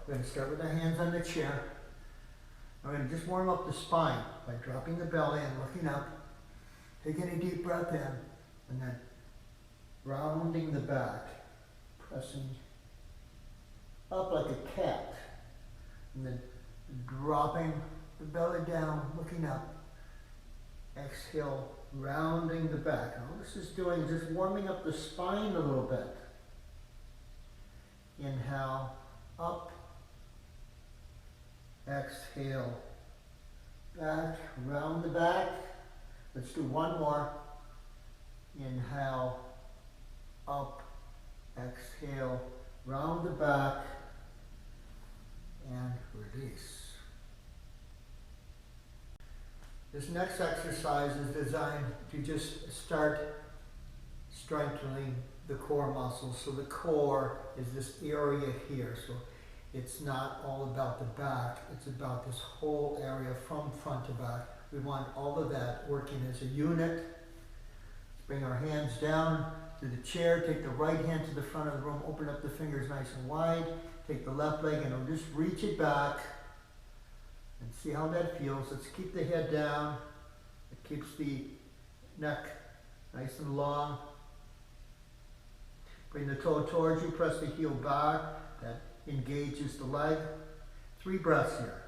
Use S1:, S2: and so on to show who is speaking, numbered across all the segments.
S1: we're going to start with our hands on the chair. We're going to just warm up the spine by dropping the belly and looking up, taking a deep breath in, and then rounding the back, pressing up like a cat, and then dropping the belly down, looking up. Exhale, rounding the back. All this is doing is just warming up the spine a little bit. Inhale, up. Exhale, back, round the back. Let's do one more. Inhale, up. Exhale, round the back, and release. This next exercise is designed to just start strengthening the core muscles. So the core is this area here. So it's not all about the back. It's about this whole area from front to back. We want all of that working as a unit. Let's bring our hands down to the chair. Take the right hand to the front of the room. Open up the fingers nice and wide. Take the left leg and we'll just reach it back. And see how that feels. Let's keep the head down. It keeps the neck nice and long. Bring the toe towards you. Press the heel back. That engages the leg. 3 breaths here.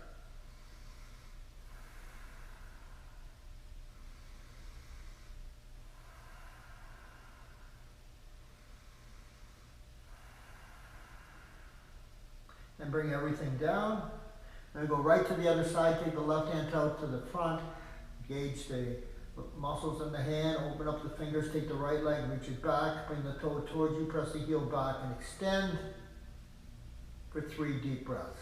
S1: And bring everything down. Then go right to the other side, take the left hand out to the front, engage the muscles in the hand, open up the fingers, take the right leg, reach it back, bring the toe towards you, press the heel back and extend for 3 deep breaths.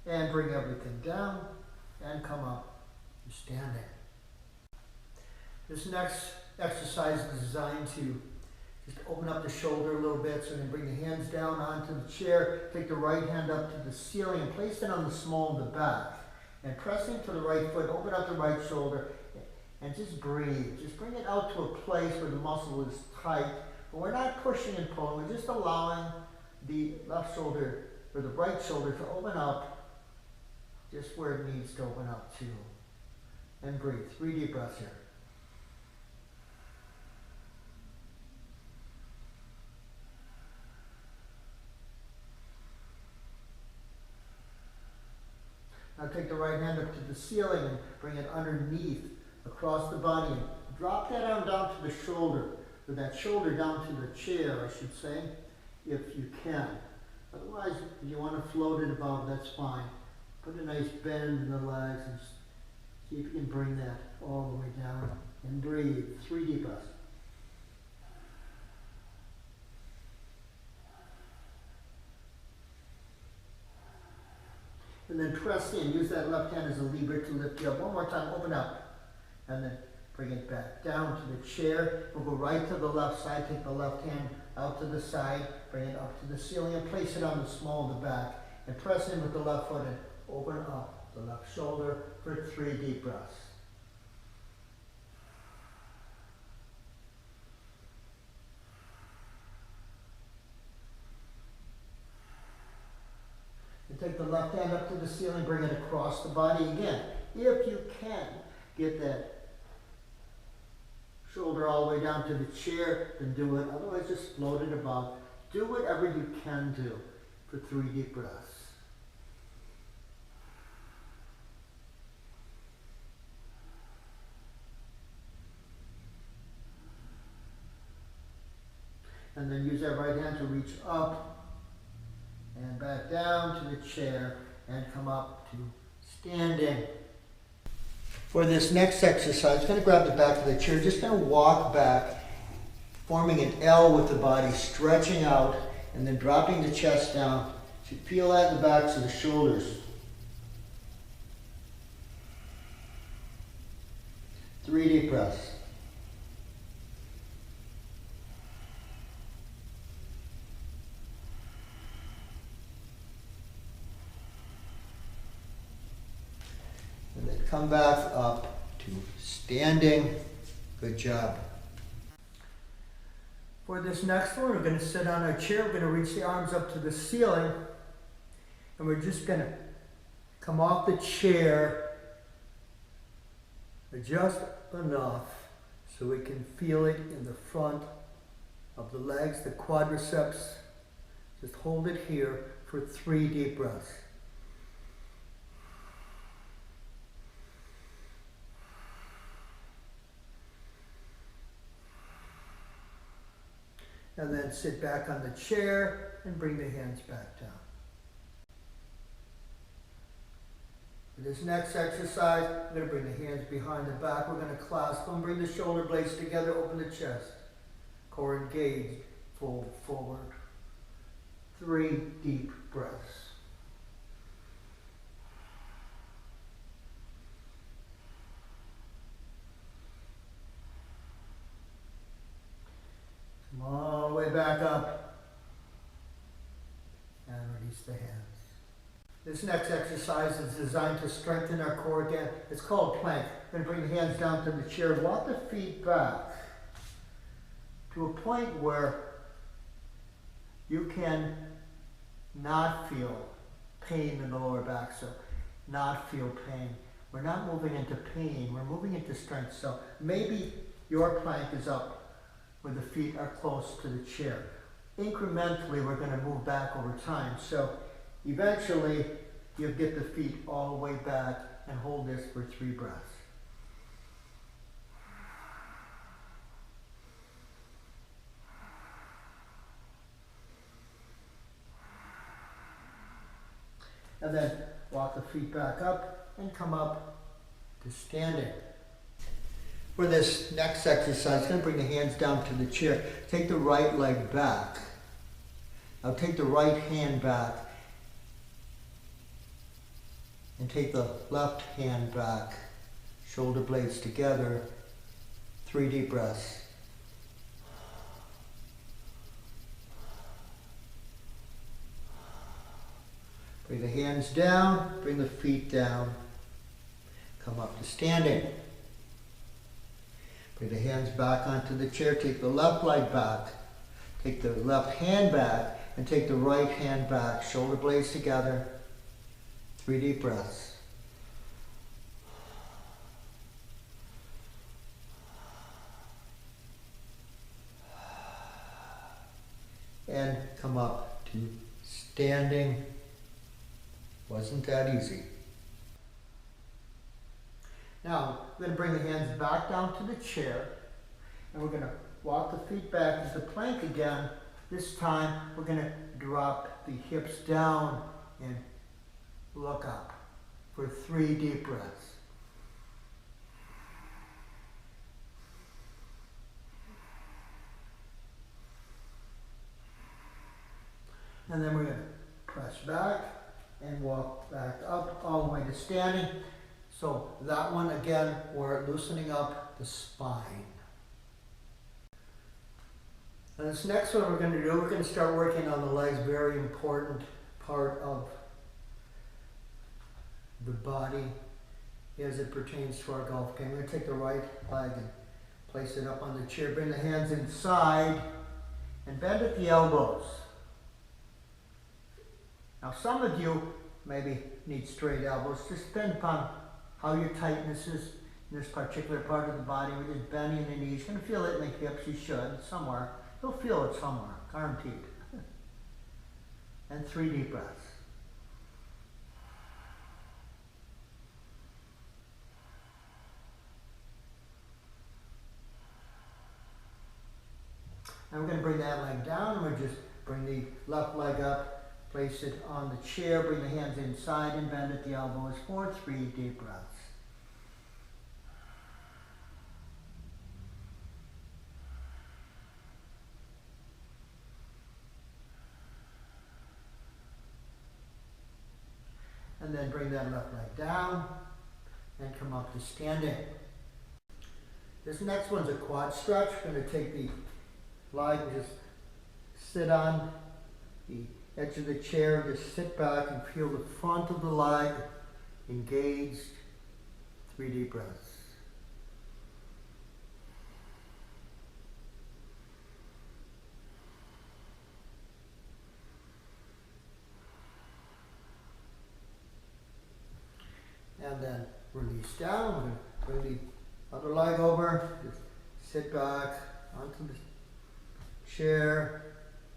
S1: And bring everything down. And come up to standing. This next exercise is designed to just open up the shoulder a little bit. So then bring the hands down onto the chair. Take the right hand up to the ceiling and place it on the small of the back. And pressing to the right foot, open up the right shoulder and just breathe. Just bring it out to a place where the muscle is tight. But we're not pushing and pulling. We're just allowing the left shoulder or the right shoulder to open up just where it needs to open up to. And breathe. 3 deep breaths here. Now take the right hand up to the ceiling and bring it underneath, across the body. And drop that arm down to the shoulder, or that shoulder down to the chair, I should say, if you can. Otherwise, if you want to float it about, that's fine. Put a nice bend in the legs and see if you can bring that all the way down. And breathe. 3 deep breaths. And then press in. Use that left hand as a lever to lift you up. One more time. Open up. And then bring it back down to the chair. We'll go right to the left side. Take the left hand out to the side. Bring it up to the ceiling and place it on the small of the back. And press in with the left foot and open up the left shoulder for 3 deep breaths. And take the left hand up to the ceiling, bring it across the body again. If you can, get that shoulder all the way down to the chair, then do it. Otherwise, just float it about. Do whatever you can do for 3 deep breaths. And then use that right hand to reach up and back down to the chair and come up to standing. For this next exercise, going to grab the back of the chair, just going to walk back, forming an L with the body, stretching out, and then dropping the chest down. So you feel that in the backs of the shoulders. 3 deep breaths. come back up to standing. Good job. For this next one, we're going to sit on our chair. We're going to reach the arms up to the ceiling. And we're just going to come off the chair just enough so we can feel it in the front of the legs, the quadriceps. Just hold it here for 3 deep breaths. And then sit back on the chair and bring the hands back down. For this next exercise, we're going to bring the hands behind the back. We're going to clasp them, bring the shoulder blades together, open the chest. Core engaged, fold forward. 3 deep breaths. Come all the way back up and release the hands. This next exercise is designed to strengthen our core again. It's called plank. We're going to bring the hands down to the chair, walk the feet back to a point where you can not feel pain in the lower back, so not feel pain. We're not moving into pain, we're moving into strength. So maybe your plank is up where the feet are close to the chair. Incrementally, we're going to move back over time. So eventually, you'll get the feet all the way back and hold this for 3 breaths. And then walk the feet back up and come up to standing. For this next exercise, going to bring the hands down to the chair. Take the right leg back. Now take the right hand back and take the left hand back. Shoulder blades together. 3 deep breaths. Bring the hands down, bring the feet down. Come up to standing. Bring the hands back onto the chair. Take the left leg back. Take the left hand back and take the right hand back. Shoulder blades together. 3 deep breaths. And come up to standing. Wasn't that easy? Now, we're going to bring the hands back down to the chair, and we're going to walk the feet back into plank again. This time, we're going to drop the hips down and look up for 3 deep breaths. And then we're going to press back and walk back up all the way to standing. So that one again, we're loosening up the spine. And this next one we're going to do, we're going to start working on the legs, very important part of the body as it pertains to our golf game. We're going to take the right leg and place it up on the chair, bring the hands inside and bend at the elbows. Now some of you maybe need straight elbows, just depend upon how your tightness is in this particular part of the body. We're just bending the knees. You're going to feel it in the hips, you should, somewhere. You'll feel it somewhere, guaranteed. And 3 deep breaths. And we're going to bring that leg down, and we'll just bring the left leg up. Place it on the chair, bring the hands inside and bend at the elbows for 3 deep breaths. And then bring that left leg down and come up to standing. This next one's a quad stretch. We're going to take the leg and just sit on the edge of the chair, just sit back and feel the front of the leg engaged. 3 deep breaths. And then release down. We're going to bring the other leg over. Just sit back onto the chair.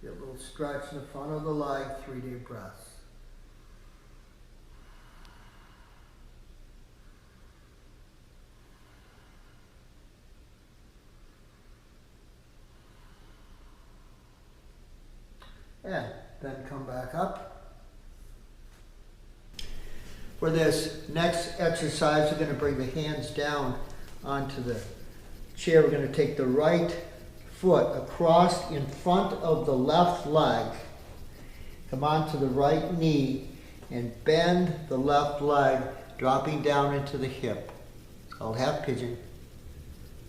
S1: Get a little stretch in the front of the leg. 3 deep breaths. And then come back up. For this next exercise, we're going to bring the hands down onto the chair. We're going to take the right foot across in front of the left leg. Come onto the right knee and bend the left leg, dropping down into the hip. It's called half pigeon.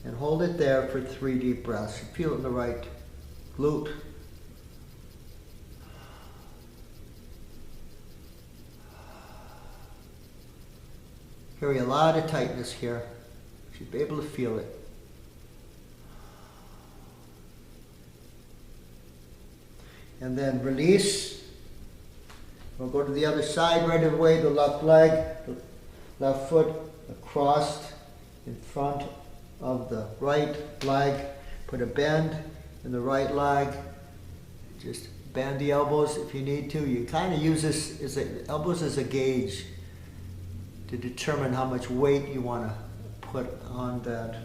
S1: And hold it there for 3 deep breaths. You feel it in the right glute. Carry a lot of tightness here. You should be able to feel it. And then release. We'll go to the other side right away. The left leg, the left foot across in front of the right leg. Put a bend in the right leg. Just bend the elbows if you need to. You kind of use this as elbows as a gauge to determine how much weight you want to put on that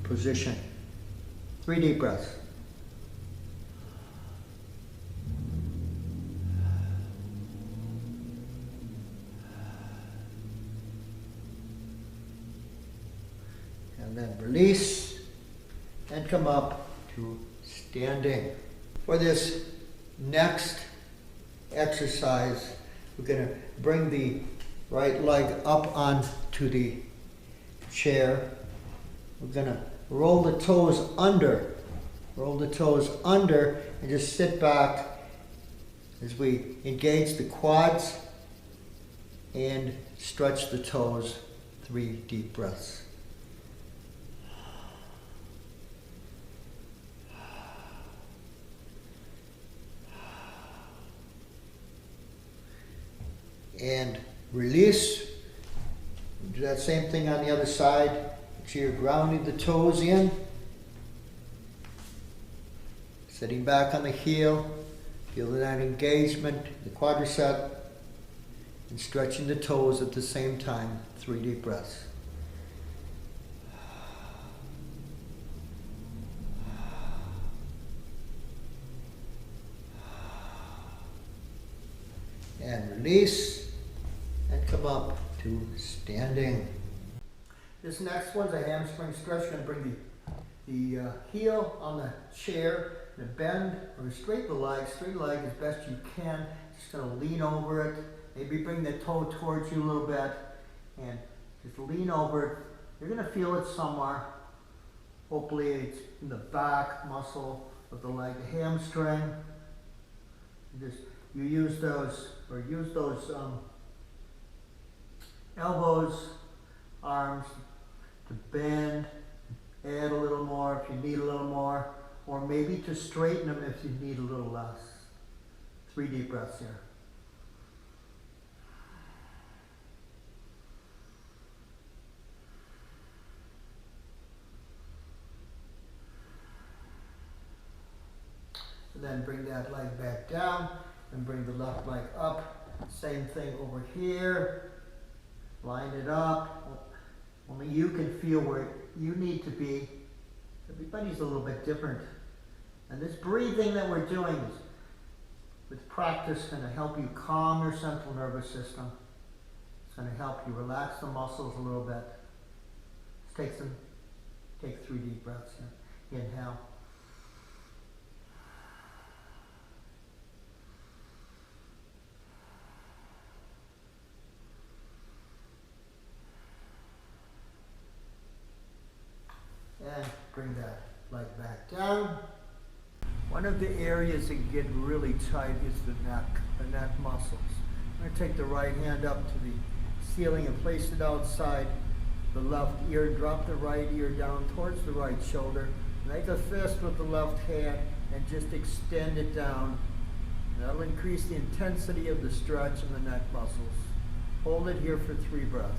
S1: position. 3 deep breaths. And then release and come up to standing. For this next exercise, we're going to bring the right leg up onto the chair. We're going to roll the toes under. Roll the toes under and just sit back as we engage the quads and stretch the toes. 3 deep breaths. And release. Do that same thing on the other side. Make sure you're grounding the toes in. Sitting back on the heel. Feel that engagement, the quadricep. And stretching the toes at the same time. 3 deep breaths. And release. And come up to standing. This next one's a hamstring stretch. You're going to bring the heel on the chair, and bend or straighten the leg. Straighten the leg as best you can. Just going to lean over it. Maybe bring the toe towards you a little bit, and just lean over it. You're going to feel it somewhere. Hopefully it's in the back muscle of the leg, the hamstring. You use those elbows, arms to bend, add a little more if you need a little more, or maybe to straighten them if you need a little less. 3 deep breaths here. And then bring that leg back down and bring the left leg up. Same thing over here. Line it up. Only you can feel where you need to be. Everybody's a little bit different. And this breathing that we're doing is, with practice, going to help you calm your central nervous system. It's going to help you relax the muscles a little bit. Let's take 3 deep breaths here. Inhale. And bring that leg back down. One of the areas that get really tight is the neck muscles. I'm going to take the right hand up to the ceiling and place it outside the left ear. Drop the right ear down towards the right shoulder. Make a fist with the left hand and just extend it down. That'll increase the intensity of the stretch in the neck muscles. Hold it here for 3 breaths.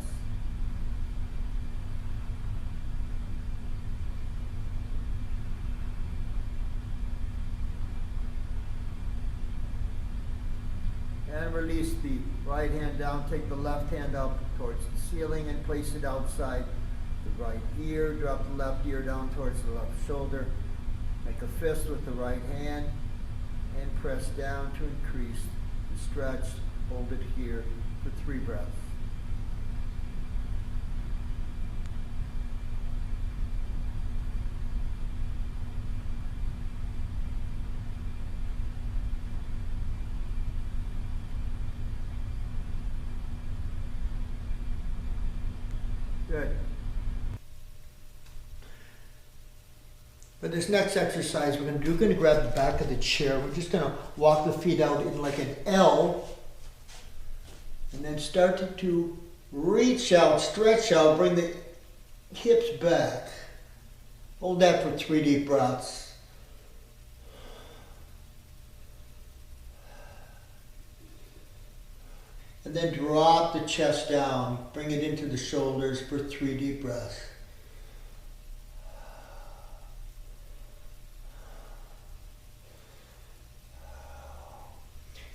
S1: And release the right hand down. Take the left hand up towards the ceiling and place it outside the right ear. Drop the left ear down towards the left shoulder. Make a fist with the right hand and press down to increase the stretch. Hold it here for 3 breaths. Good. For this next exercise, we're going to grab the back of the chair. We're just going to walk the feet out in like an L, and then start to reach out, stretch out, bring the hips back. Hold that for 3 deep breaths. And then drop the chest down. Bring it into the shoulders for 3 deep breaths.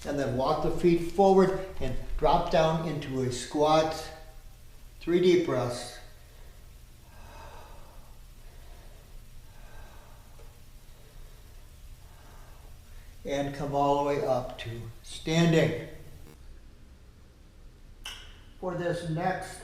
S1: And then walk the feet forward and drop down into a squat. 3 deep breaths. And come all the way up to standing. For this next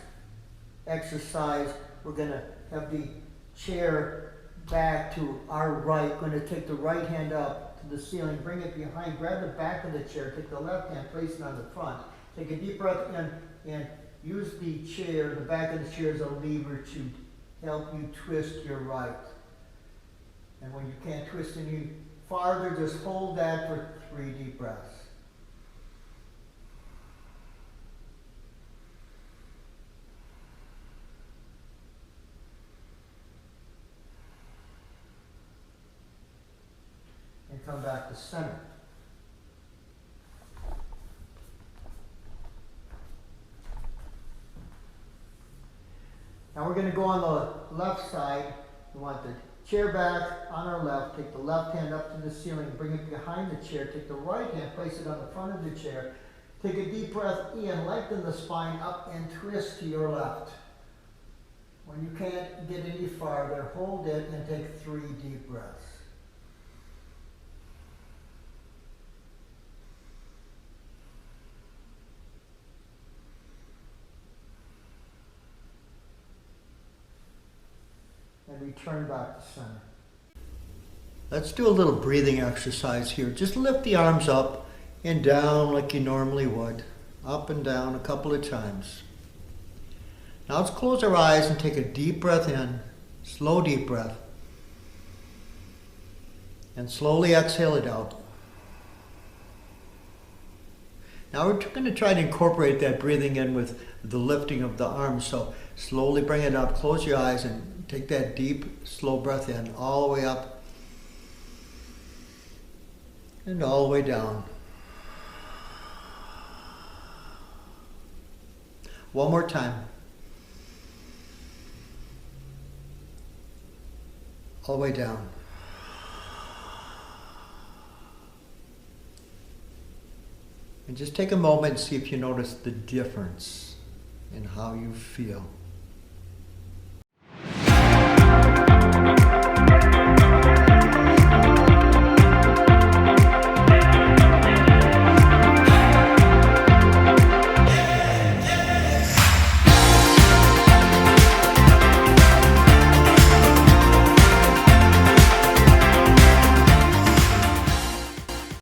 S1: exercise, we're going to have the chair back to our right. Going to take the right hand up to the ceiling, bring it behind, grab the back of the chair, take the left hand, place it on the front. Take a deep breath in and use the chair, the back of the chair as a lever to help you twist your right. And when you can't twist any farther, just hold that for 3 deep breaths. And come back to center. Now we're going to go on the left side. We want the chair back on our left. Take the left hand up to the ceiling, bring it behind the chair. Take the right hand, place it on the front of the chair. Take a deep breath in, lengthen the spine up and twist to your left. When you can't get any farther, hold it and take 3 deep breaths. And return back to center. Let's do a little breathing exercise here. Just lift the arms up and down like you normally would. Up and down a couple of times. Now let's close our eyes and take a deep breath in. Slow deep breath. And slowly exhale it out. Now we're going to try to incorporate that breathing in with the lifting of the arms. So slowly bring it up, close your eyes and take that deep, slow breath in, all the way up and all the way down. One more time. All the way down. And just take a moment and see if you notice the difference in how you feel.